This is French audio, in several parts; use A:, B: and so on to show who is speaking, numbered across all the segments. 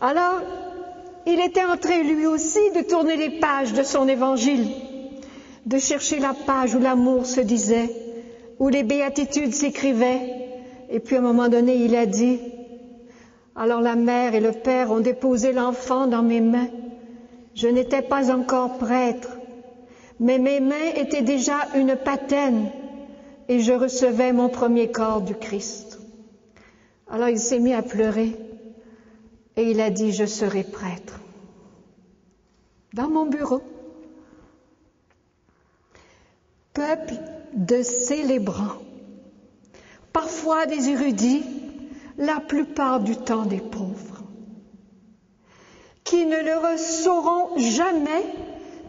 A: Alors, il était en train lui aussi de tourner les pages de son évangile, de chercher la page où l'amour se disait, où les béatitudes s'écrivaient. Et puis à un moment donné, il a dit, alors la mère et le père ont déposé l'enfant dans mes mains. Je n'étais pas encore prêtre, mais mes mains étaient déjà une patène et je recevais mon premier corps du Christ. Alors il s'est mis à pleurer et il a dit, je serai prêtre. Dans mon bureau. Peuple de célébrants, parfois des érudits, la plupart du temps des pauvres, qui ne le sauront jamais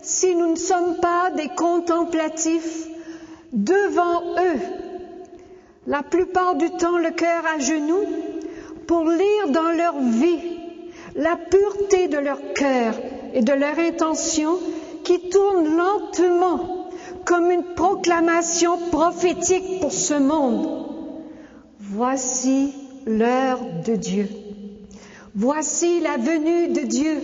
A: si nous ne sommes pas des contemplatifs devant eux, la plupart du temps le cœur à genoux, pour lire dans leur vie la pureté de leur cœur et de leur intention qui tourne lentement comme une proclamation prophétique pour ce monde. Voici l'heure de Dieu. Voici la venue de Dieu.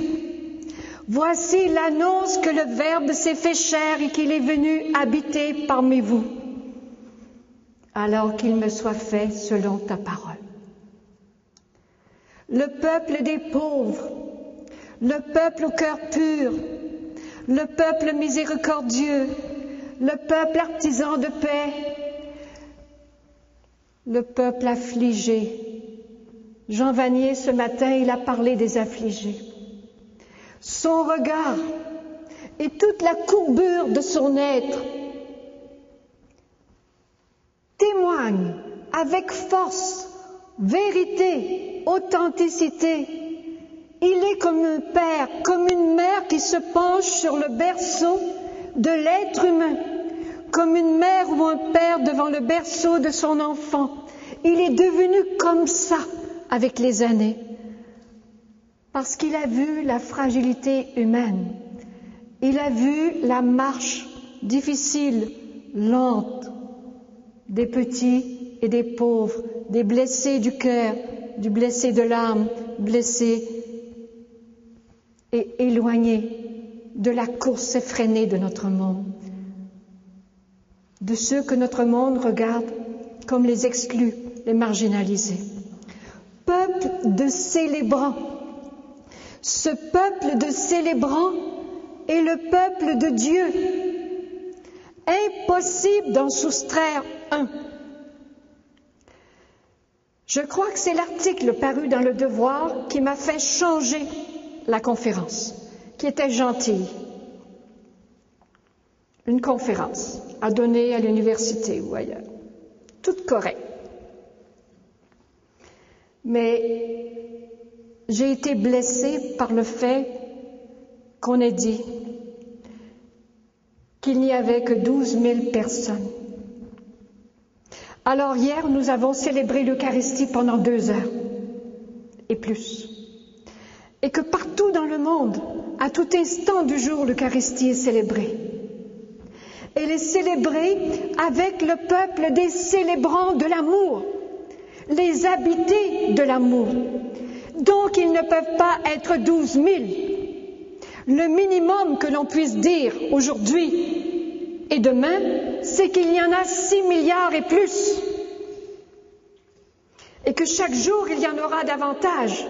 A: Voici l'annonce que le Verbe s'est fait chair et qu'il est venu habiter parmi vous. Alors qu'il me soit fait selon ta parole. Le peuple des pauvres, le peuple au cœur pur, le peuple miséricordieux, le peuple artisan de paix, le peuple affligé. Jean Vanier, ce matin, il a parlé des affligés. Son regard et toute la courbure de son être témoignent avec force, vérité, authenticité. Il est comme un père, comme une mère qui se penche sur le berceau de l'être humain, comme une mère ou un père devant le berceau de son enfant. Il est devenu comme ça avec les années, parce qu'il a vu la fragilité humaine. Il a vu la marche difficile, lente, des petits et des pauvres, des blessés du cœur, du blessé de l'âme, blessés et éloignés de la course effrénée de notre monde, de ceux que notre monde regarde comme les exclus, les marginalisés. Peuple de célébrants. Ce peuple de célébrants est le peuple de Dieu. Impossible d'en soustraire un. Je crois que c'est l'article paru dans Le Devoir qui m'a fait changer la conférence, qui était gentille. Une conférence à donner à l'université ou ailleurs. Toute correcte. Mais j'ai été blessée par le fait qu'on ait dit qu'il n'y avait que 12 000 personnes. Alors hier, nous avons célébré l'Eucharistie pendant 2 heures et plus. Et que partout dans le monde, à tout instant du jour, l'Eucharistie est célébrée. Elle est célébrée avec le peuple des célébrants de l'amour, les habités de l'amour. Donc ils ne peuvent pas être 12 000. Le minimum que l'on puisse dire aujourd'hui et demain, c'est qu'il y en a 6 milliards et plus. Et que chaque jour, il y en aura davantage.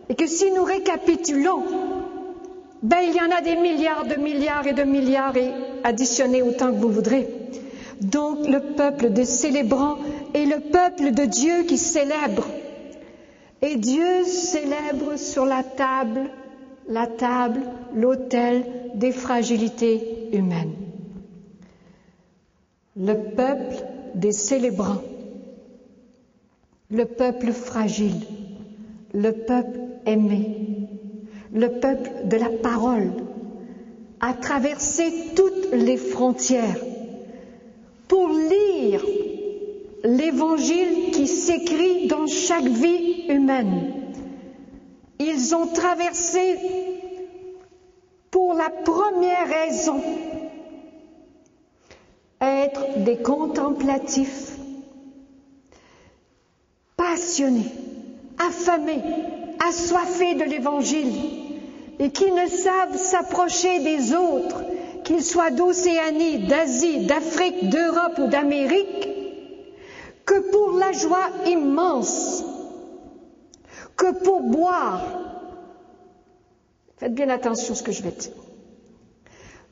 A: Et que si nous récapitulons, il y en a des milliards de milliards et de milliards et additionnez autant que vous voudrez. Donc le peuple des célébrants est le peuple de Dieu qui célèbre. Et Dieu célèbre sur la table, l'autel des fragilités humaines. Le peuple des célébrants, le peuple fragile, le peuple aimé, le peuple de la parole, a traversé toutes les frontières pour lire l'évangile qui s'écrit dans chaque vie humaine. Ils ont traversé pour la première raison, être des contemplatifs, passionnés, affamés, assoiffés de l'Évangile et qui ne savent s'approcher des autres, qu'ils soient d'Océanie, d'Asie, d'Afrique, d'Europe ou d'Amérique, que pour la joie immense, que pour boire, faites bien attention à ce que je vais dire,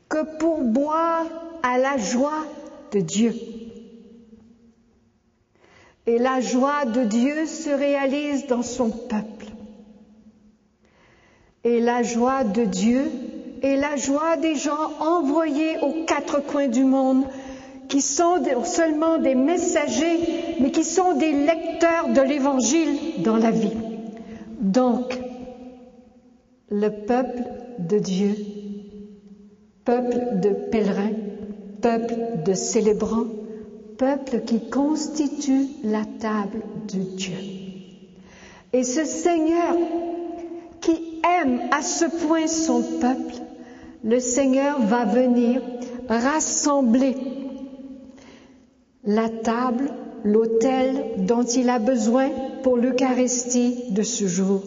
A: que pour boire à la joie de Dieu. Et la joie de Dieu se réalise dans son peuple. Et la joie de Dieu est la joie des gens envoyés aux quatre coins du monde, qui sont seulement des messagers, mais qui sont des lecteurs de l'Évangile dans la vie. Donc, le peuple de Dieu, peuple de pèlerins, peuple de célébrants, peuple qui constitue la table de Dieu. Et ce Seigneur qui aime à ce point son peuple, le Seigneur va venir rassembler la table, l'autel dont il a besoin pour l'Eucharistie de ce jour,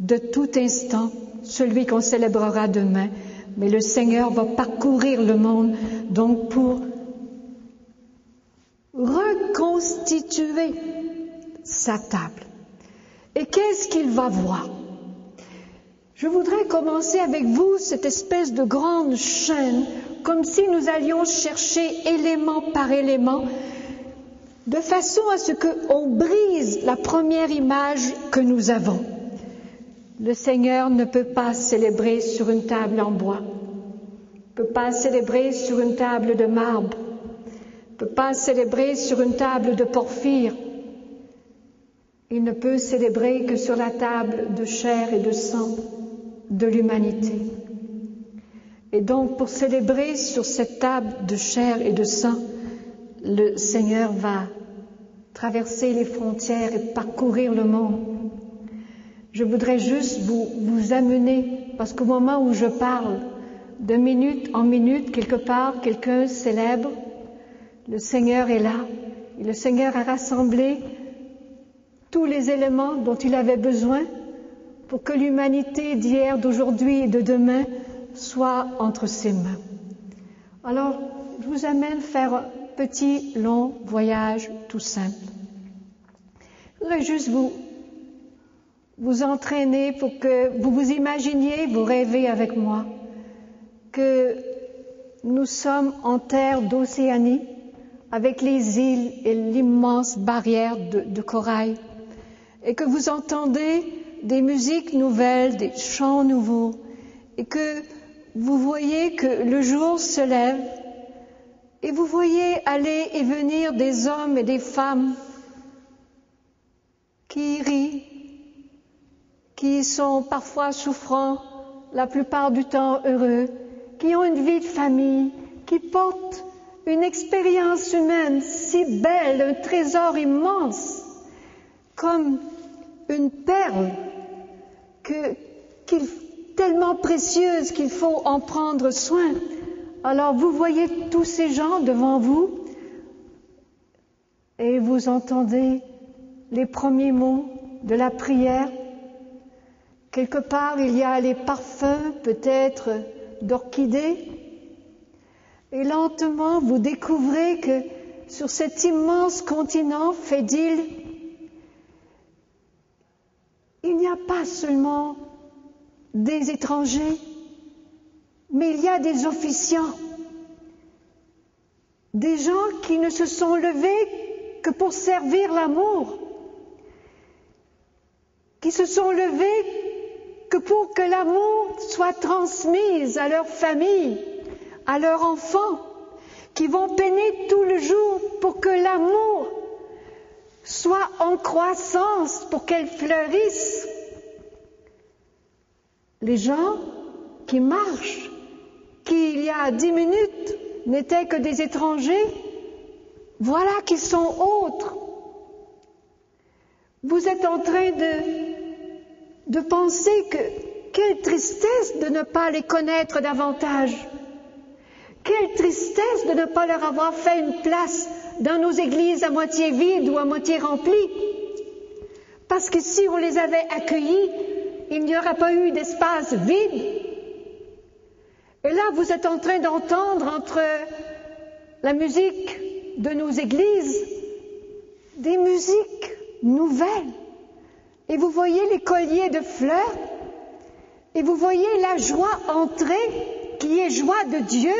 A: de tout instant, celui qu'on célébrera demain. Mais le Seigneur va parcourir le monde donc pour reconstituer sa table. Et qu'est-ce qu'il va voir? Je voudrais commencer avec vous cette espèce de grande chaîne, comme si nous allions chercher élément par élément, de façon à ce qu'on brise la première image que nous avons. Le Seigneur ne peut pas célébrer sur une table en bois, ne peut pas célébrer sur une table de marbre, ne peut pas célébrer sur une table de porphyre. Il ne peut célébrer que sur la table de chair et de sang de l'humanité. Et donc, pour célébrer sur cette table de chair et de sang, le Seigneur va traverser les frontières et parcourir le monde. Je voudrais juste vous amener, parce qu'au moment où je parle, de minute en minute, quelque part, quelqu'un célèbre, le Seigneur est là, et le Seigneur a rassemblé tous les éléments dont il avait besoin pour que l'humanité d'hier, d'aujourd'hui et de demain soit entre ses mains. Alors, je vous amène faire un petit, long voyage tout simple. Je voudrais juste vous entraîner pour que vous vous imaginiez, vous rêvez avec moi, que nous sommes en terre d'Océanie, avec les îles et l'immense barrière de corail, et que vous entendez des musiques nouvelles, des chants nouveaux, et que vous voyez que le jour se lève, et vous voyez aller et venir des hommes et des femmes qui rient, qui sont parfois souffrants, la plupart du temps heureux, qui ont une vie de famille, qui portent une expérience humaine si belle, un trésor immense, comme une perle tellement précieuse qu'il faut en prendre soin. Alors vous voyez tous ces gens devant vous et vous entendez les premiers mots de la prière. Quelque part, il y a les parfums peut-être d'orchidées. Et lentement, vous découvrez que sur cet immense continent fait d'îles, il n'y a pas seulement des étrangers, mais il y a des officiants, des gens qui ne se sont levés que pour servir l'amour, qui se sont levés que pour que l'amour soit transmis à leur famille, à leurs enfants, qui vont peiner tout le jour pour que l'amour soit en croissance, pour qu'elle fleurisse. Les gens qui marchent, qui il y a 10 minutes n'étaient que des étrangers, voilà qu'ils sont autres. Vous êtes en train de penser que quelle tristesse de ne pas les connaître davantage. Quelle tristesse de ne pas leur avoir fait une place dans nos églises à moitié vides ou à moitié remplies. Parce que si on les avait accueillis, il n'y aurait pas eu d'espace vide. Et là, vous êtes en train d'entendre entre la musique de nos églises des musiques nouvelles. Et vous voyez les colliers de fleurs, et vous voyez la joie entrée, qui est joie de Dieu.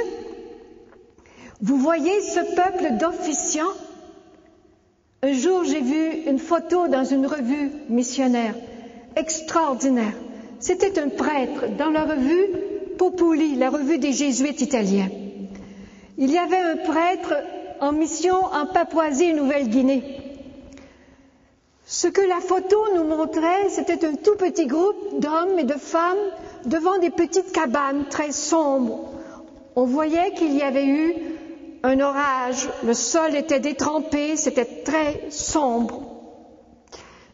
A: Vous voyez ce peuple d'officiants. Un jour, j'ai vu une photo dans une revue missionnaire, extraordinaire. C'était un prêtre dans la revue Populi, la revue des jésuites italiens. Il y avait un prêtre en mission en Papouasie-Nouvelle-Guinée. Ce que la photo nous montrait, c'était un tout petit groupe d'hommes et de femmes devant des petites cabanes très sombres. On voyait qu'il y avait eu un orage, le sol était détrempé, c'était très sombre.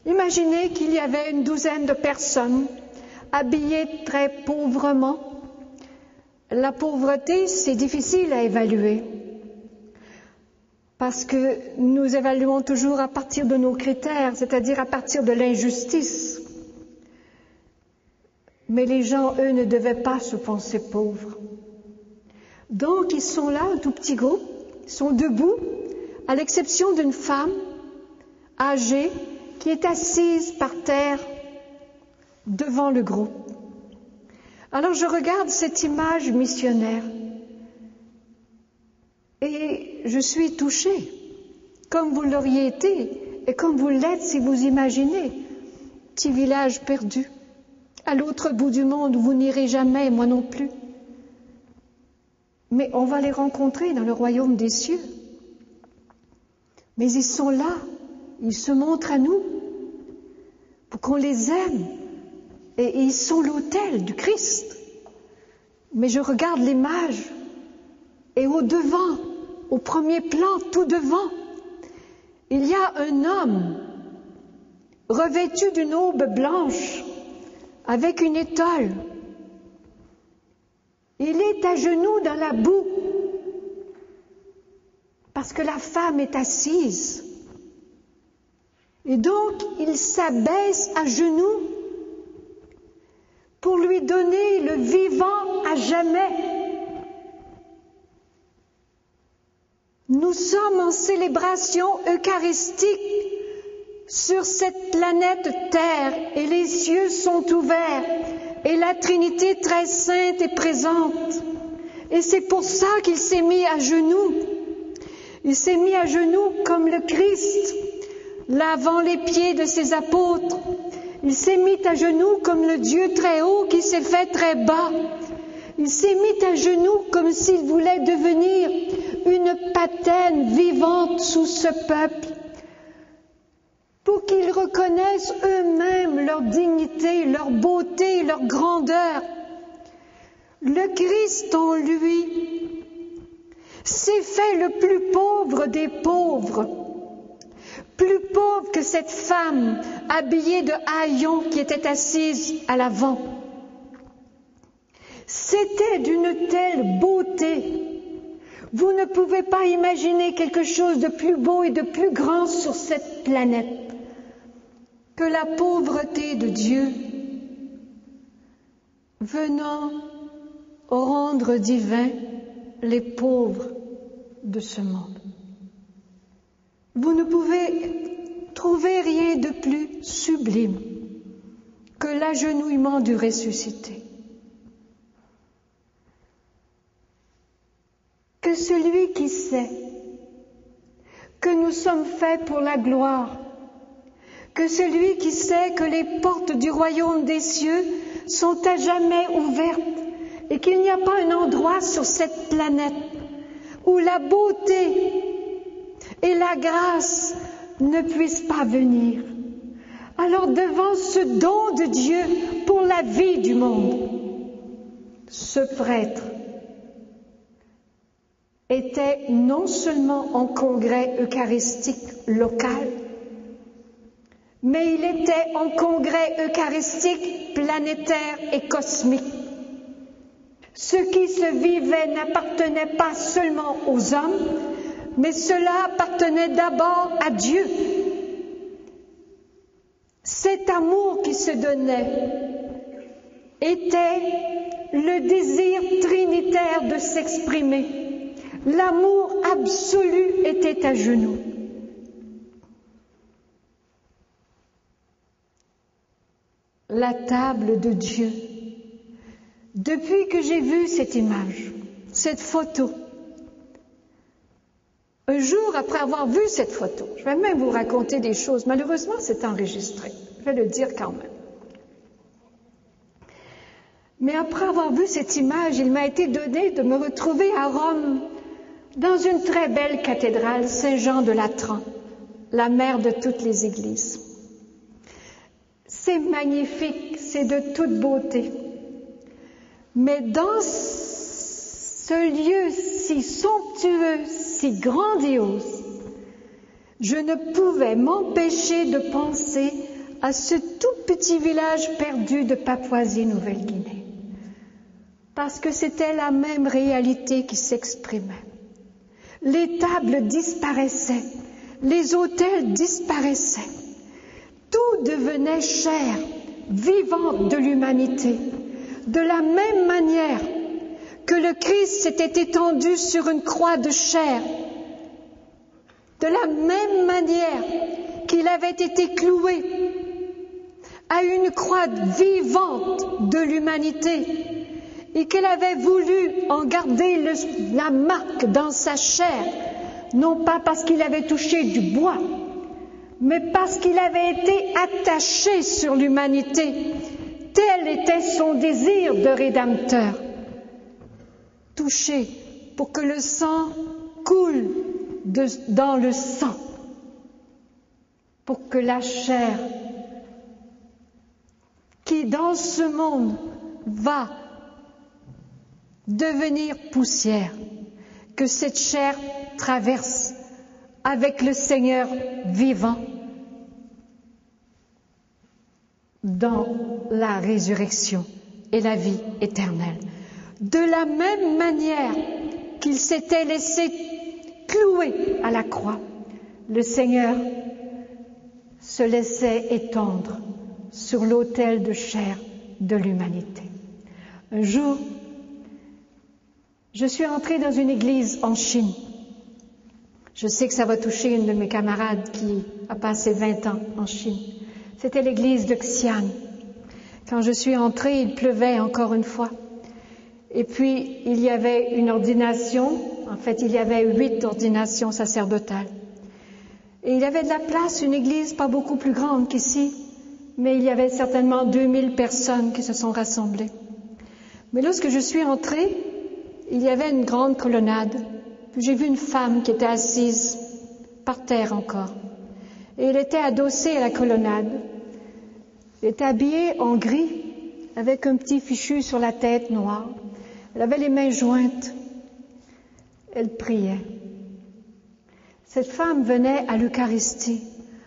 A: Imaginez qu'il y avait une douzaine de personnes habillées très pauvrement. La pauvreté, c'est difficile à évaluer parce que nous évaluons toujours à partir de nos critères, c'est-à-dire à partir de l'injustice. Mais les gens, eux, ne devaient pas se penser pauvres. Donc, ils sont là, un tout petit groupe, ils sont debout, à l'exception d'une femme âgée qui est assise par terre devant le groupe. Alors, je regarde cette image missionnaire et je suis touchée, comme vous l'auriez été et comme vous l'êtes si vous imaginez, petit village perdu, à l'autre bout du monde où vous n'irez jamais, moi non plus. Mais on va les rencontrer dans le royaume des cieux. Mais ils sont là, ils se montrent à nous pour qu'on les aime. Et ils sont l'autel du Christ. Mais je regarde l'image et au devant, au premier plan, tout devant, il y a un homme revêtu d'une aube blanche avec une étole. Il est à genoux dans la boue parce que la femme est assise. Et donc, il s'abaisse à genoux pour lui donner le vivant à jamais. Nous sommes en célébration eucharistique sur cette planète Terre et les cieux sont ouverts et la Trinité très sainte est présente. Et c'est pour ça qu'il s'est mis à genoux. Il s'est mis à genoux comme le Christ, lavant les pieds de ses apôtres. Il s'est mis à genoux comme le Dieu très haut qui s'est fait très bas. Il s'est mis à genoux comme s'il voulait devenir une patène vivante sous ce peuple, pour qu'ils reconnaissent eux-mêmes leur dignité, leur beauté, leur grandeur. Le Christ en lui s'est fait le plus pauvre des pauvres, plus pauvre que cette femme habillée de haillons qui était assise à l'avant. C'était d'une telle beauté. Vous ne pouvez pas imaginer quelque chose de plus beau et de plus grand sur cette planète que la pauvreté de Dieu venant rendre divins les pauvres de ce monde. Vous ne pouvez trouver rien de plus sublime que l'agenouillement du ressuscité. Que celui qui sait que nous sommes faits pour la gloire, que celui qui sait que les portes du royaume des cieux sont à jamais ouvertes et qu'il n'y a pas un endroit sur cette planète où la beauté et la grâce ne puissent pas venir. Alors devant ce don de Dieu pour la vie du monde, ce prêtre était non seulement en congrès eucharistique local, mais il était en congrès eucharistique planétaire et cosmique. Ce qui se vivait n'appartenait pas seulement aux hommes, mais cela appartenait d'abord à Dieu. Cet amour qui se donnait était le désir trinitaire de s'exprimer. L'amour absolu était à genoux. La table de Dieu. Depuis que j'ai vu cette image, cette photo, un jour après avoir vu cette photo, je vais même vous raconter des choses, malheureusement c'est enregistré, je vais le dire quand même. Mais après avoir vu cette image, il m'a été donné de me retrouver à Rome, dans une très belle cathédrale, Saint-Jean de Latran, la mère de toutes les églises. C'est magnifique, c'est de toute beauté. Mais dans ce lieu si somptueux, si grandiose, je ne pouvais m'empêcher de penser à ce tout petit village perdu de Papouasie-Nouvelle-Guinée. Parce que c'était la même réalité qui s'exprimait. Les tables disparaissaient, les autels disparaissaient. Tout devenait chair, vivante de l'humanité. De la même manière que le Christ s'était étendu sur une croix de chair, de la même manière qu'il avait été cloué à une croix vivante de l'humanité et qu'il avait voulu en garder la marque dans sa chair, non pas parce qu'il avait touché du bois, mais parce qu'il avait été attaché sur l'humanité. Tel était son désir de Rédempteur. Touché pour que le sang coule dans le sang, pour que la chair qui dans ce monde va devenir poussière, que cette chair traverse avec le Seigneur vivant dans la résurrection et la vie éternelle. De la même manière qu'il s'était laissé clouer à la croix, le Seigneur se laissait étendre sur l'autel de chair de l'humanité. Un jour, je suis entrée dans une église en Chine. Je sais que ça va toucher une de mes camarades qui a passé 20 ans en Chine. C'était l'église de Xi'an. Quand je suis entrée, il pleuvait encore une fois. Et puis, il y avait une ordination. En fait, il y avait 8 ordinations sacerdotales. Et il y avait de la place, une église pas beaucoup plus grande qu'ici, mais il y avait certainement 2000 personnes qui se sont rassemblées. Mais lorsque je suis entrée, il y avait une grande colonnade. Puis j'ai vu une femme qui était assise, par terre encore. Et elle était adossée à la colonnade. Elle était habillée en gris, avec un petit fichu sur la tête noire. Elle avait les mains jointes. Elle priait. Cette femme venait à l'Eucharistie,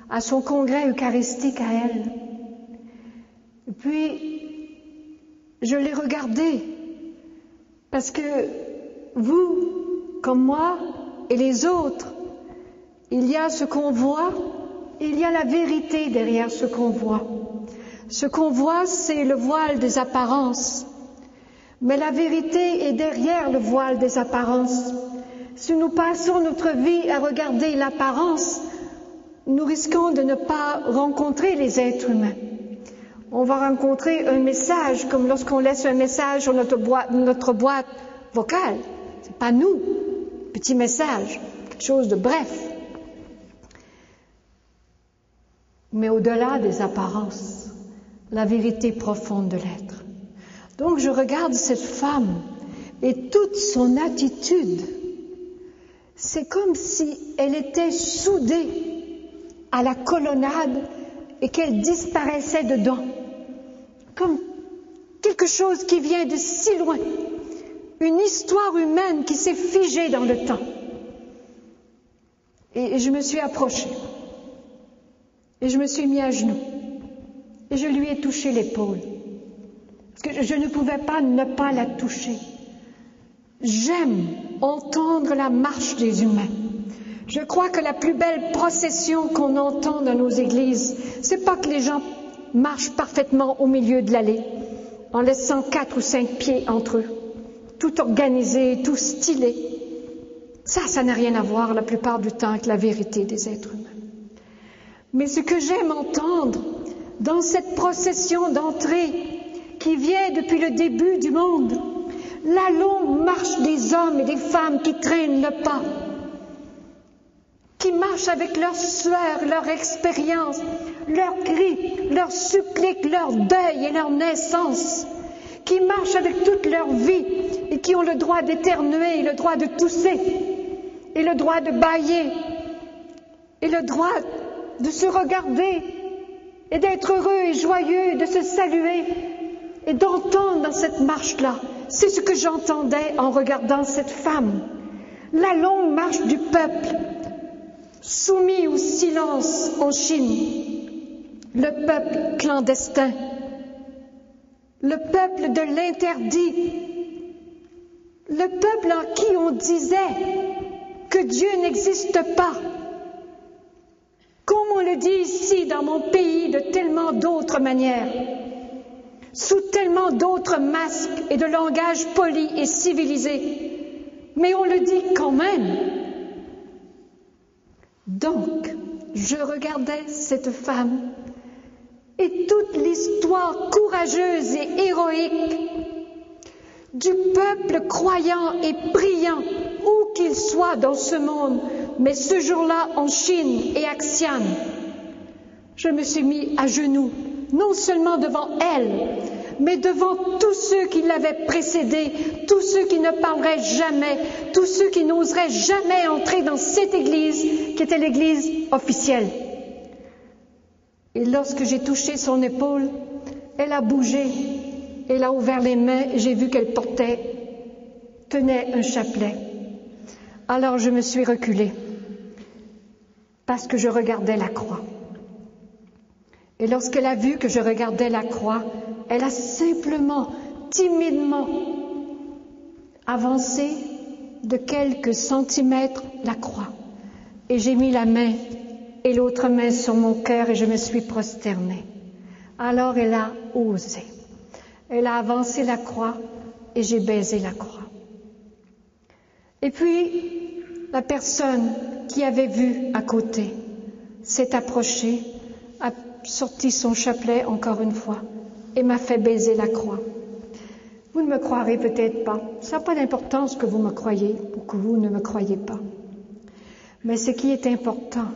A: à son congrès eucharistique à elle. Et puis, je l'ai regardée, parce que vous, comme moi et les autres, il y a ce qu'on voit, il y a la vérité derrière ce qu'on voit. Ce qu'on voit, c'est le voile des apparences. Mais la vérité est derrière le voile des apparences. Si nous passons notre vie à regarder l'apparence, nous risquons de ne pas rencontrer les êtres humains. On va rencontrer un message, comme lorsqu'on laisse un message sur notre boîte vocale. C'est pas nous. Petit message, quelque chose de bref. Mais au-delà des apparences, la vérité profonde de l'être. Donc je regarde cette femme et toute son attitude, c'est comme si elle était soudée à la colonnade et qu'elle disparaissait dedans, comme quelque chose qui vient de si loin, une histoire humaine qui s'est figée dans le temps. Et je me suis approchée, et je me suis mis à genoux, et je lui ai touché l'épaule, parce que je ne pouvais pas ne pas la toucher. J'aime entendre la marche des humains. Je crois que la plus belle procession qu'on entend dans nos églises, c'est pas que les gens marchent parfaitement au milieu de l'allée, en laissant 4 ou 5 pieds entre eux, tout organisé, tout stylé. Ça n'a rien à voir la plupart du temps avec la vérité des êtres humains. Mais ce que j'aime entendre dans cette procession d'entrée qui vient depuis le début du monde, la longue marche des hommes et des femmes qui traînent le pas, qui marchent avec leur sueur, leur expérience, leurs cris, leurs suppliques, leur deuil et leur naissance, qui marchent avec toute leur vie et qui ont le droit d'éternuer, le droit de tousser, et le droit de bâiller, et le droit de se regarder, et d'être heureux et joyeux, de se saluer, et d'entendre dans cette marche-là. C'est ce que j'entendais en regardant cette femme. La longue marche du peuple, soumis au silence en Chine. Le peuple clandestin. Le peuple de l'interdit. Le peuple en qui on disait que Dieu n'existe pas. Comme on le dit ici dans mon pays de tellement d'autres manières, sous tellement d'autres masques et de langage poli et civilisé. Mais on le dit quand même. Donc, je regardais cette femme et toute l'histoire courageuse et héroïque du peuple croyant et priant, où qu'il soit dans ce monde, mais ce jour-là en Chine et à Xi'an. Je me suis mis à genoux, non seulement devant elle, mais devant tous ceux qui l'avaient précédée, tous ceux qui ne parleraient jamais, tous ceux qui n'oseraient jamais entrer dans cette église, qui était l'église officielle. Et lorsque j'ai touché son épaule, elle a bougé, elle a ouvert les mains et j'ai vu qu'elle tenait un chapelet. Alors je me suis reculée, parce que je regardais la croix. Et lorsqu'elle a vu que je regardais la croix, elle a simplement, timidement, avancé de quelques centimètres la croix. Et j'ai mis la main et l'autre main sur mon cœur et je me suis prosternée. Alors elle a osé. Elle a avancé la croix et j'ai baisé la croix. Et puis, la personne qui avait vu à côté s'est approchée, a sorti son chapelet encore une fois et m'a fait baiser la croix. Vous ne me croirez peut-être pas. Ça n'a pas d'importance que vous me croyez ou que vous ne me croyez pas. Mais ce qui est important,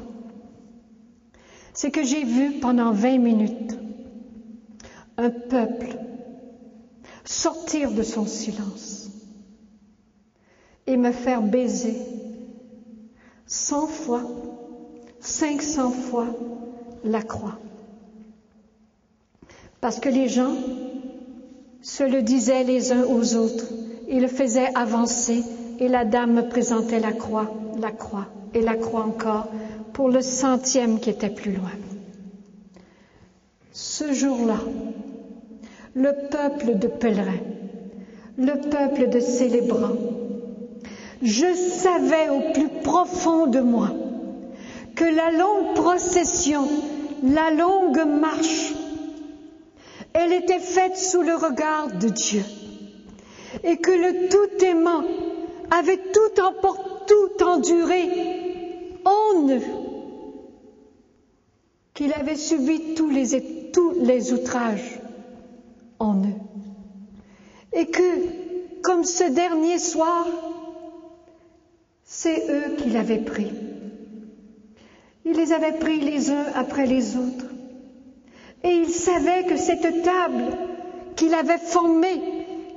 A: c'est que j'ai vu pendant 20 minutes un peuple sortir de son silence et me faire baiser 100 fois, 500 fois la croix. Parce que les gens se le disaient les uns aux autres, ils le faisaient avancer et la dame me présentait la croix et la croix encore pour le 100e qui était plus loin. Ce jour-là, le peuple de pèlerins, le peuple de célébrants, je savais au plus profond de moi que la longue procession, la longue marche, elle était faite sous le regard de Dieu et que le tout aimant avait tout enduré en eux, qu'il avait subi tous les outrages en eux et que, comme ce dernier soir, c'est eux qui l'avaient pris. Il les avait pris les uns après les autres. Et il savait que cette table qu'il avait formée,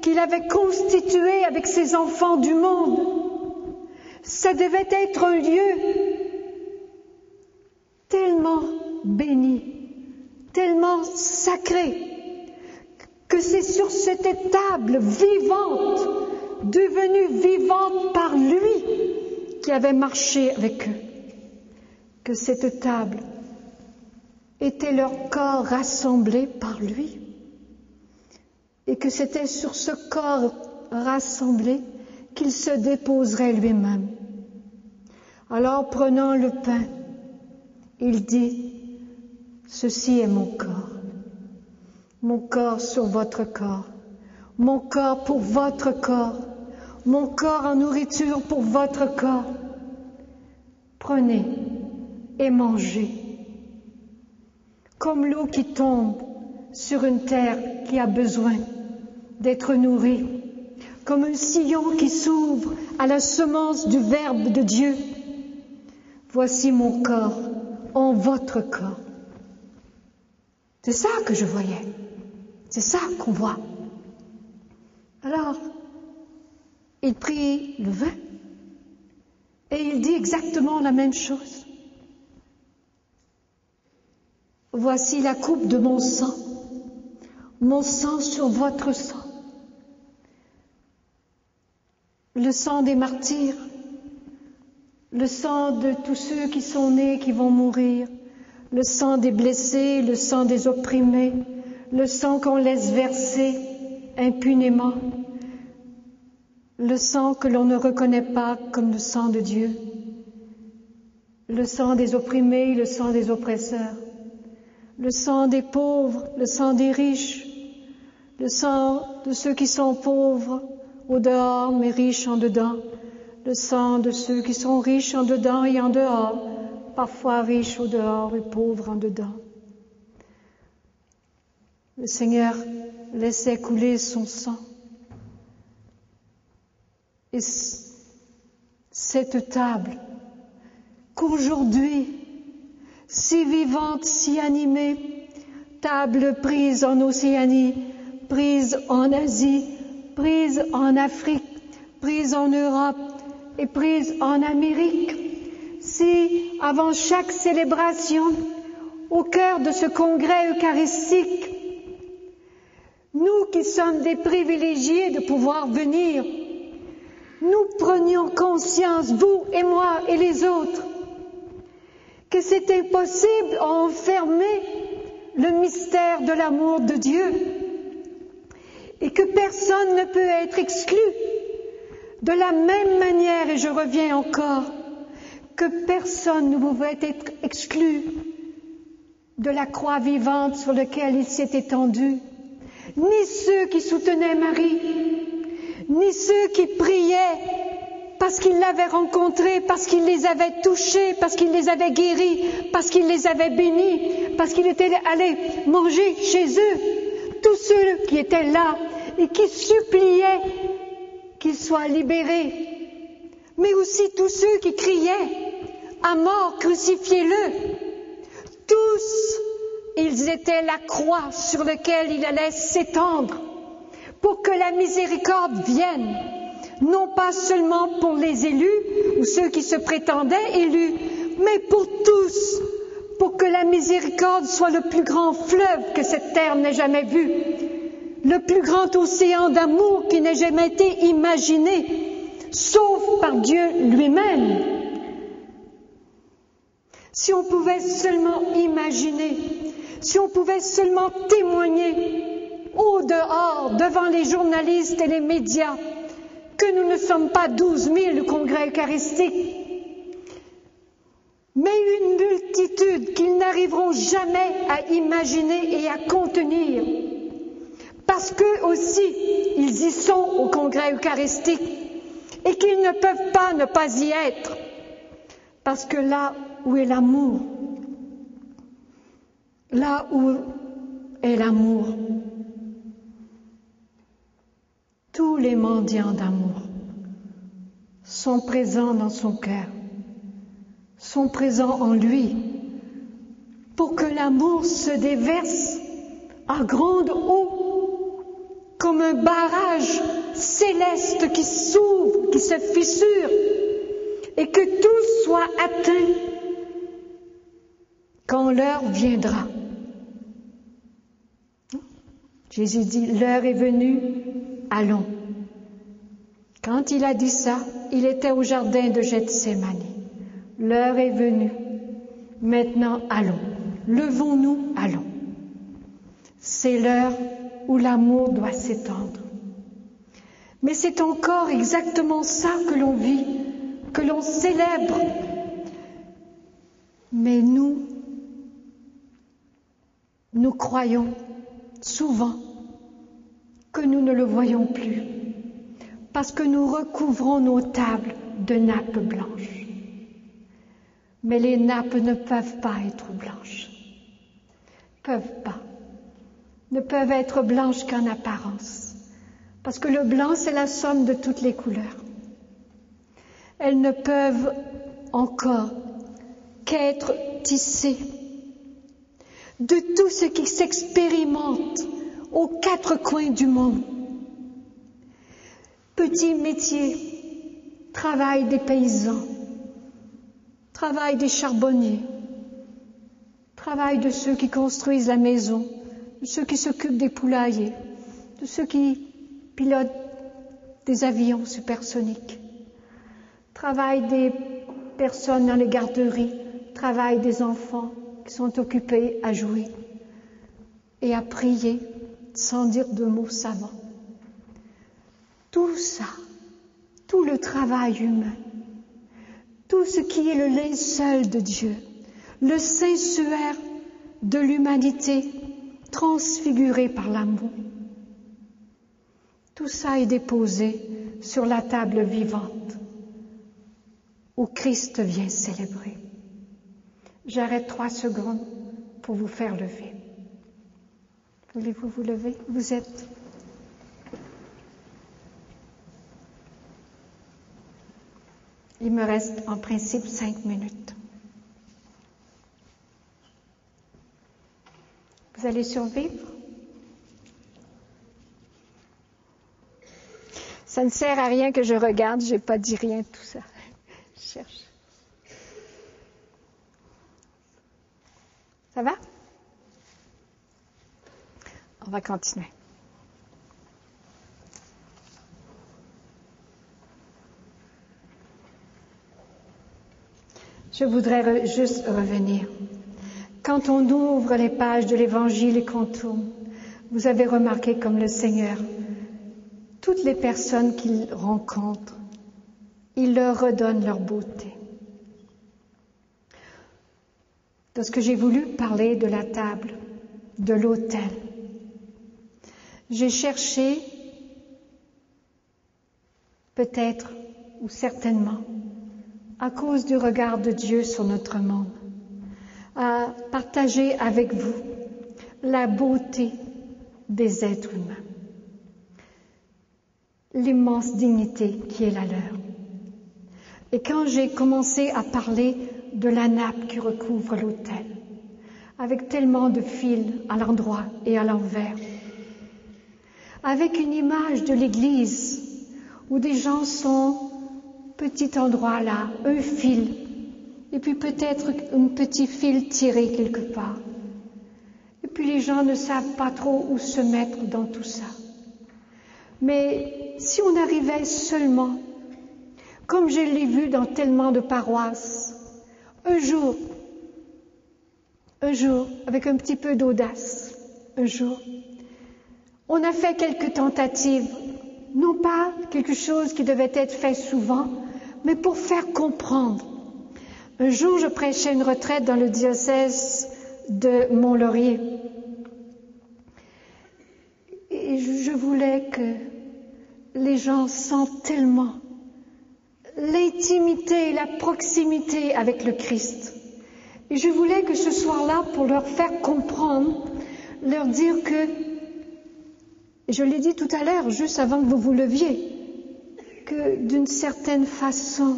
A: qu'il avait constituée avec ses enfants du monde, ça devait être un lieu tellement béni, tellement sacré, que c'est sur cette table vivante, devenue vivante par lui, qui avait marché avec eux, que cette table était leur corps rassemblé par lui, et que c'était sur ce corps rassemblé qu'il se déposerait lui-même. Alors, prenant le pain, il dit, « Ceci est mon corps sur votre corps, mon corps pour votre corps, mon corps en nourriture pour votre corps. Prenez et mangez. » Comme l'eau qui tombe sur une terre qui a besoin d'être nourrie, comme un sillon qui s'ouvre à la semence du Verbe de Dieu. Voici mon corps en votre corps. C'est ça que je voyais. C'est ça qu'on voit. Alors, il prit le vin et il dit exactement la même chose. Voici la coupe de mon sang sur votre sang. Le sang des martyrs, le sang de tous ceux qui sont nés, qui vont mourir, le sang des blessés, le sang des opprimés, le sang qu'on laisse verser impunément, le sang que l'on ne reconnaît pas comme le sang de Dieu, le sang des opprimés, le sang des oppresseurs, le sang des pauvres, le sang des riches, le sang de ceux qui sont pauvres au dehors mais riches en dedans, le sang de ceux qui sont riches en dedans et en dehors, parfois riches au dehors et pauvres en dedans. Le Seigneur laissait couler son sang. Et cette table, qu'aujourd'hui, si vivante, si animée, table prise en Océanie, prise en Asie, prise en Afrique, prise en Europe et prise en Amérique, si avant chaque célébration, au cœur de ce congrès eucharistique, nous qui sommes des privilégiés de pouvoir venir, nous prenions conscience, vous et moi et les autres, que c'est impossible à enfermer le mystère de l'amour de Dieu et que personne ne peut être exclu. De la même manière, et je reviens encore, que personne ne pouvait être exclu de la croix vivante sur laquelle il s'est étendu, ni ceux qui soutenaient Marie, ni ceux qui priaient parce qu'ils l'avaient rencontrée, parce qu'il les avait touchés, parce qu'il les avait guéris, parce qu'il les avait bénis, parce qu'il était allé manger chez eux. Tous ceux qui étaient là et qui suppliaient qu'ils soient libérés, mais aussi tous ceux qui criaient « à mort, crucifiez-le ». Tous, ils étaient la croix sur laquelle il allait s'étendre pour que la miséricorde vienne, non pas seulement pour les élus ou ceux qui se prétendaient élus, mais pour tous, pour que la miséricorde soit le plus grand fleuve que cette terre n'ait jamais vu, le plus grand océan d'amour qui n'ait jamais été imaginé, sauf par Dieu lui-même. Si on pouvait seulement imaginer, si on pouvait seulement témoigner au dehors, devant les journalistes et les médias, que nous ne sommes pas 12 000 au congrès eucharistique, mais une multitude qu'ils n'arriveront jamais à imaginer et à contenir, parce qu'eux aussi, ils y sont au congrès eucharistique, et qu'ils ne peuvent pas ne pas y être, parce que là où est l'amour, là où est l'amour, tous les mendiants d'amour sont présents dans son cœur, sont présents en lui, pour que l'amour se déverse à grande eau, comme un barrage céleste qui s'ouvre, qui se fissure, et que tout soit atteint quand l'heure viendra. Jésus dit, l'heure est venue, allons. Quand il a dit ça, il était au jardin de Gethsémani. L'heure est venue. Maintenant, allons. Levons-nous, allons. C'est l'heure où l'amour doit s'étendre. Mais c'est encore exactement ça que l'on vit, que l'on célèbre Mais nous croyons souvent que nous ne le voyons plus, parce que nous recouvrons nos tables de nappes blanches. Mais les nappes ne peuvent pas être blanches. Ne peuvent être blanches qu'en apparence, parce que le blanc, c'est la somme de toutes les couleurs. Elles ne peuvent encore qu'être tissées de tout ce qui s'expérimente aux quatre coins du monde. Petits métiers, travail des paysans, travail des charbonniers, travail de ceux qui construisent la maison, de ceux qui s'occupent des poulaillers, de ceux qui pilotent des avions supersoniques, travail des personnes dans les garderies, travail des enfants qui sont occupés à jouer et à prier sans dire de mots savants. Tout ça, tout le travail humain, tout ce qui est le linceul de Dieu, le sanctuaire de l'humanité transfiguré par l'amour, tout ça est déposé sur la table vivante où Christ vient célébrer. J'arrête 3 secondes pour vous faire lever. Voulez-vous vous lever? Vous êtes... Il me reste en principe 5 minutes. Vous allez survivre? Ça ne sert à rien que je regarde, je n'ai pas dit rien de tout ça. Je cherche. Ça va? On va continuer. Je voudrais juste revenir. Quand on ouvre les pages de l'Évangile et qu'on tourne, vous avez remarqué comme le Seigneur, toutes les personnes qu'il rencontre, il leur redonne leur beauté. Lorsque j'ai voulu parler de la table, de l'autel, j'ai cherché, peut-être ou certainement, à cause du regard de Dieu sur notre monde, à partager avec vous la beauté des êtres humains, l'immense dignité qui est la leur. Et quand j'ai commencé à parler de la nappe qui recouvre l'autel, avec tellement de fils à l'endroit et à l'envers, avec une image de l'Église où des gens sont petit endroit là, un fil, et puis peut-être un petit fil tiré quelque part. Et puis les gens ne savent pas trop où se mettre dans tout ça. Mais si on arrivait seulement, comme je l'ai vu dans tellement de paroisses, un jour, avec un petit peu d'audace, un jour, on a fait quelques tentatives, non pas quelque chose qui devait être fait souvent, mais pour faire comprendre. Un jour, je prêchais une retraite dans le diocèse de Mont-Laurier. Et je voulais que les gens sentent tellement l'intimité et la proximité avec le Christ. Et je voulais que ce soir-là, pour leur faire comprendre, leur dire que, je l'ai dit tout à l'heure, juste avant que vous vous leviez, que d'une certaine façon,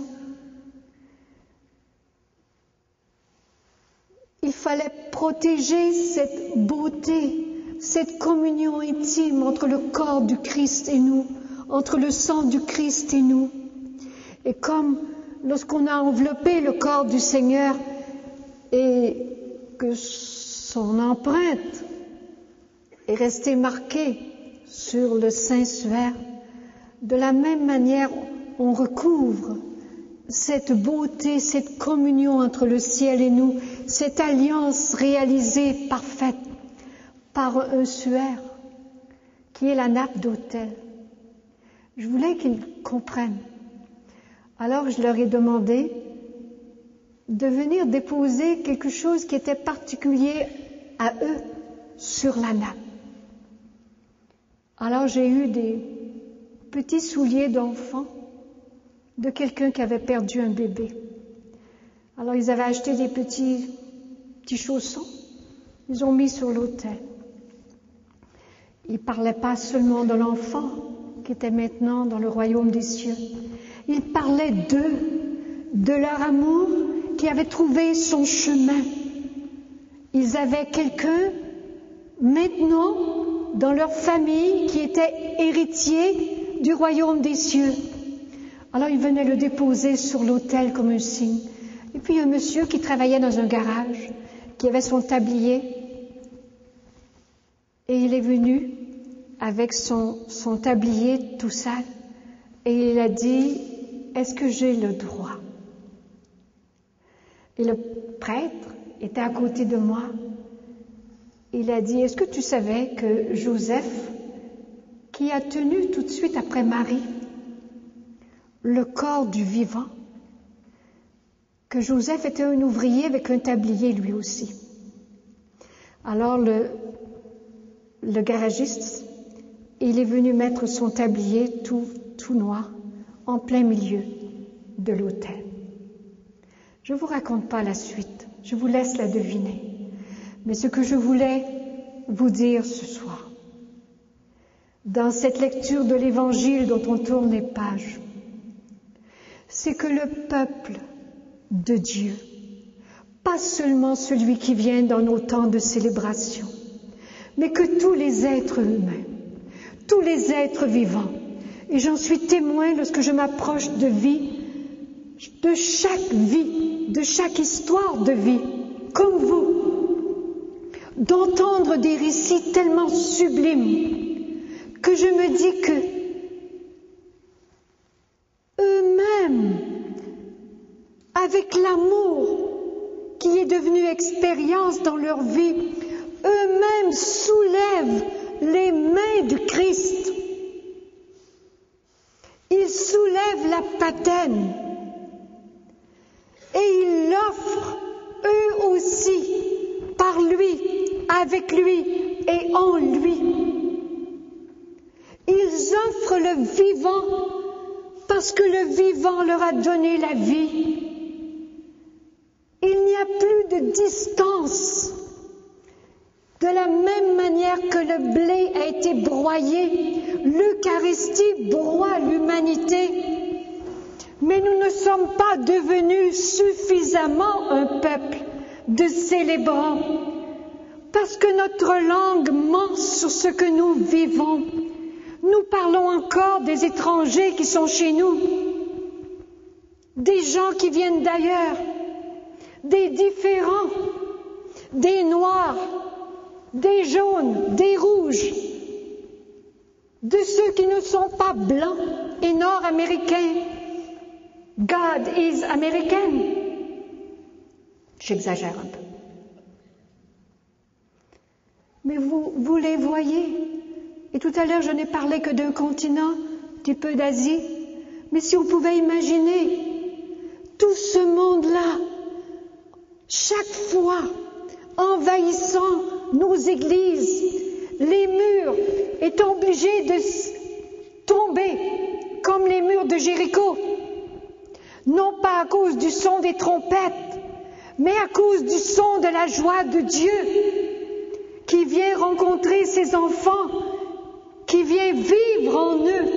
A: il fallait protéger cette beauté, cette communion intime entre le corps du Christ et nous, entre le sang du Christ et nous. Et comme lorsqu'on a enveloppé le corps du Seigneur et que son empreinte est restée marquée sur le sanctuaire, de la même manière, on recouvre cette beauté, cette communion entre le ciel et nous, cette alliance réalisée, parfaite, par un suaire, qui est la nappe d'autel. Je voulais qu'ils comprennent. Alors je leur ai demandé de venir déposer quelque chose qui était particulier à eux sur la nappe. Alors j'ai eu des petits souliers d'enfant de quelqu'un qui avait perdu un bébé. Alors ils avaient acheté des petits chaussons, ils ont mis sur l'autel. Ils ne parlaient pas seulement de l'enfant qui était maintenant dans le royaume des cieux. Ils parlaient d'eux, de leur amour qui avait trouvé son chemin. Ils avaient quelqu'un maintenant dans leur famille qui était héritier du royaume des cieux. Alors ils venaient le déposer sur l'autel comme un signe. Et puis un monsieur qui travaillait dans un garage, qui avait son tablier, et il est venu avec son tablier tout sale, et il a dit, est-ce que j'ai le droit? Et le prêtre était à côté de moi. Il a dit, est-ce que tu savais que Joseph, qui a tenu tout de suite après Marie le corps du vivant, que Joseph était un ouvrier avec un tablier lui aussi. Alors le garagiste, il est venu mettre son tablier tout noir en plein milieu de l'autel. Je ne vous raconte pas la suite, je vous laisse la deviner. Mais ce que je voulais vous dire ce soir, dans cette lecture de l'Évangile dont on tourne les pages, c'est que le peuple de Dieu, pas seulement celui qui vient dans nos temps de célébration, mais que tous les êtres humains, tous les êtres vivants, et j'en suis témoin lorsque je m'approche de vie, de chaque histoire de vie, comme vous, d'entendre des récits tellement sublimes que je me dis que eux-mêmes, avec l'amour qui est devenu expérience dans leur vie, eux-mêmes soulèvent les mains du Christ. Ils soulèvent la patène et ils l'offrent eux aussi par lui, avec lui et en lui. Ils offrent le vivant parce que le vivant leur a donné la vie. Il n'y a plus de distance. De la même manière que le blé a été broyé, l'Eucharistie broie l'humanité. Mais nous ne sommes pas devenus suffisamment un peuple de célébrants, parce que notre langue ment sur ce que nous vivons. Nous parlons encore des étrangers qui sont chez nous, des gens qui viennent d'ailleurs, des différents, des noirs, des jaunes, des rouges, de ceux qui ne sont pas blancs et nord-américains. God is American. J'exagère un peu. Mais vous les voyez. Et tout à l'heure, je n'ai parlé que d'un continent, un petit peu d'Asie. Mais si on pouvait imaginer tout ce monde-là, chaque fois, envahissant nos églises, les murs étant obligés de tomber comme les murs de Jéricho, non pas à cause du son des trompettes, mais à cause du son de la joie de Dieu qui vient rencontrer ses enfants, qui vient vivre en eux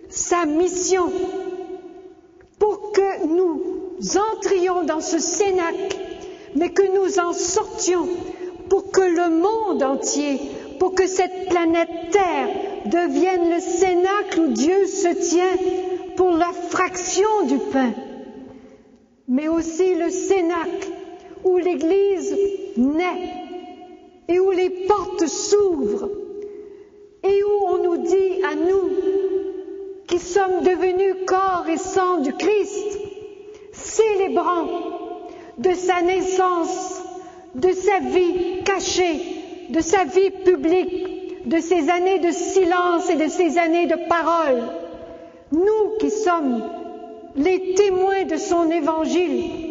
A: sa mission pour que nous entrions dans ce cénacle, mais que nous en sortions pour que le monde entier, pour que cette planète Terre devienne le cénacle où Dieu se tient pour la fraction du pain, mais aussi le cénacle où l'Église naît et où les portes s'ouvrent et où on nous dit à nous qui sommes devenus corps et sang du Christ, célébrant de sa naissance, de sa vie cachée, de sa vie publique, de ses années de silence et de ses années de parole. Nous qui sommes les témoins de son évangile,